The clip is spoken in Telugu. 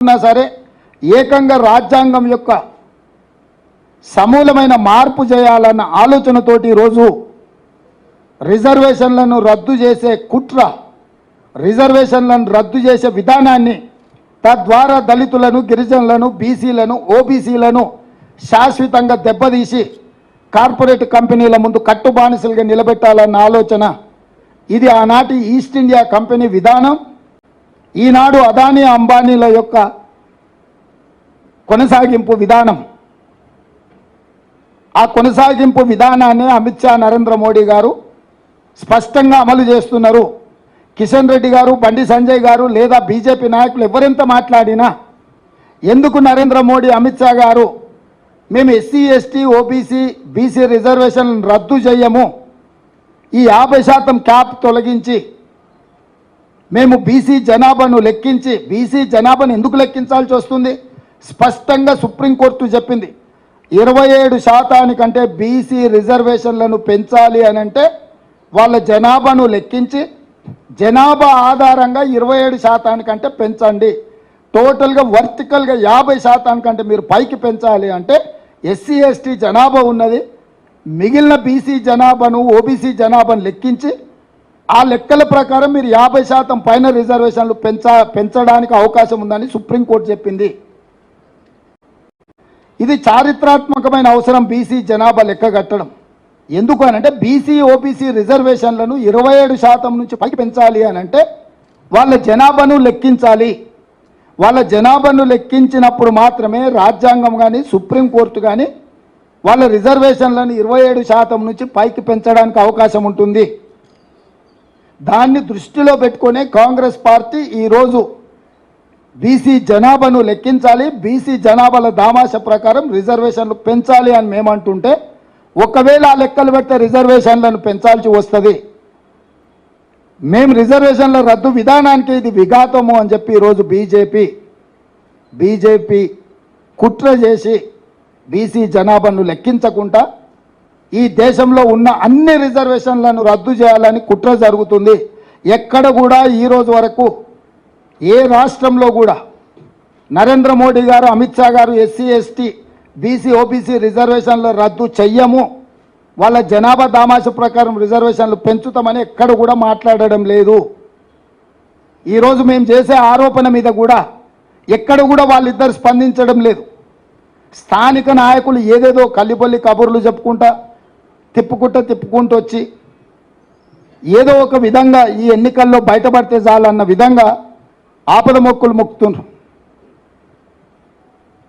సరే ఏకంగా రాజ్యాంగం యొక్క సమూలమైన మార్పు చేయాలన్న ఆలోచనతోటి ఈరోజు రిజర్వేషన్లను రద్దు చేసే కుట్ర, రిజర్వేషన్లను రద్దు చేసే విధానాన్ని, తద్వారా దళితులను, గిరిజనులను, బీసీలను, ఓబీసీలను శాశ్వతంగా దెబ్బతీసి కార్పొరేట్ కంపెనీల ముందు కట్టుబానిసలుగా నిలబెట్టాలన్న ఆలోచన. ఇది ఆనాటి ఈస్ట్ ఇండియా కంపెనీ విధానం. ఈనాడు అదానీ అంబానీల యొక్క కొనసాగింపు విధానం. ఆ కొనసాగింపు విధానాన్ని అమిత్ షా, నరేంద్ర మోడీ గారు స్పష్టంగా అమలు చేస్తున్నారు. కిషన్ రెడ్డి గారు, బండి సంజయ్ గారు లేదా బీజేపీ నాయకులు ఎవరెంత మాట్లాడినా ఎందుకు నరేంద్ర మోడీ, అమిత్ షా గారు మేము ఎస్సీ, ఎస్టీ, ఓబీసీ, బీసీ రిజర్వేషన్లను రద్దు చేయము, ఈ 50% క్యాప్ తొలగించి మేము బీసీ జనాభాను లెక్కించి, బీసీ జనాభాను ఎందుకు లెక్కించాల్సి వస్తుంది? స్పష్టంగా సుప్రీంకోర్టు చెప్పింది. 27% బీసీ రిజర్వేషన్లను పెంచాలి అని అంటే వాళ్ళ జనాభాను లెక్కించి జనాభా ఆధారంగా 27% పెంచండి. టోటల్గా వర్టికల్గా 50% మీరు పైకి పెంచాలి అంటే ఎస్సీ, ఎస్టీ జనాభా ఉన్నది, మిగిలిన బీసీ జనాభాను, ఓబీసీ జనాభాను లెక్కించి ఆ లెక్కల ప్రకారం మీరు 50% పైన రిజర్వేషన్లు పెంచడానికి అవకాశం ఉందని సుప్రీంకోర్టు చెప్పింది. ఇది చారిత్రాత్మకమైన అవసరం బీసీ జనాభా లెక్క కట్టడం. ఎందుకు అనంటే బీసీ, ఓబీసీ రిజర్వేషన్లను 27% నుంచి పైకి పెంచాలి అని అంటే వాళ్ళ జనాభాను లెక్కించాలి. వాళ్ళ జనాభాను లెక్కించినప్పుడు మాత్రమే రాజ్యాంగం కానీ, సుప్రీంకోర్టు కానీ వాళ్ళ రిజర్వేషన్లను 27% నుంచి పైకి పెంచడానికి అవకాశం ఉంటుంది. దాన్ని దృష్టిలో పెట్టుకునే కాంగ్రెస్ పార్టీ ఈరోజు బీసీ జనాభాను లెక్కించాలి, బీసీ జనాభాల దామాష ప్రకారం రిజర్వేషన్లు పెంచాలి అని మేమంటుంటే, ఒకవేళ ఆ లెక్కలు పెడితే రిజర్వేషన్లను పెంచాల్సి వస్తుంది. మేము రిజర్వేషన్ల రద్దు విధానానికి ఇది విఘాతము అని చెప్పి ఈరోజు బీజేపీ కుట్ర చేసి బీసీ జనాభాను లెక్కించకుండా ఈ దేశంలో ఉన్న అన్ని రిజర్వేషన్లను రద్దు చేయాలని కుట్ర జరుగుతుంది. ఎక్కడ కూడా ఈరోజు వరకు ఏ రాష్ట్రంలో కూడా నరేంద్ర మోడీ గారు, అమిత్ షా గారు ఎస్సీ, ఎస్టీ, బీసీ, ఓబీసీ రిజర్వేషన్లు రద్దు చెయ్యము, వాళ్ళ జనాభా దామాష ప్రకారం రిజర్వేషన్లు పెంచుతామని ఎక్కడ కూడా మాట్లాడడం లేదు. ఈరోజు మేము చేసే ఆరోపణ మీద కూడా ఎక్కడ కూడా వాళ్ళిద్దరు స్పందించడం లేదు. స్థానిక నాయకులు ఏదేదో కల్లిపల్లి కబుర్లు చెప్పుకుంటా తిప్పుకుంటూ వచ్చి ఏదో ఒక విధంగా ఈ ఎన్నికల్లో బయటపడితే చాలన్న విధంగా ఆపద మొక్కులు మొక్కుతున్నారు.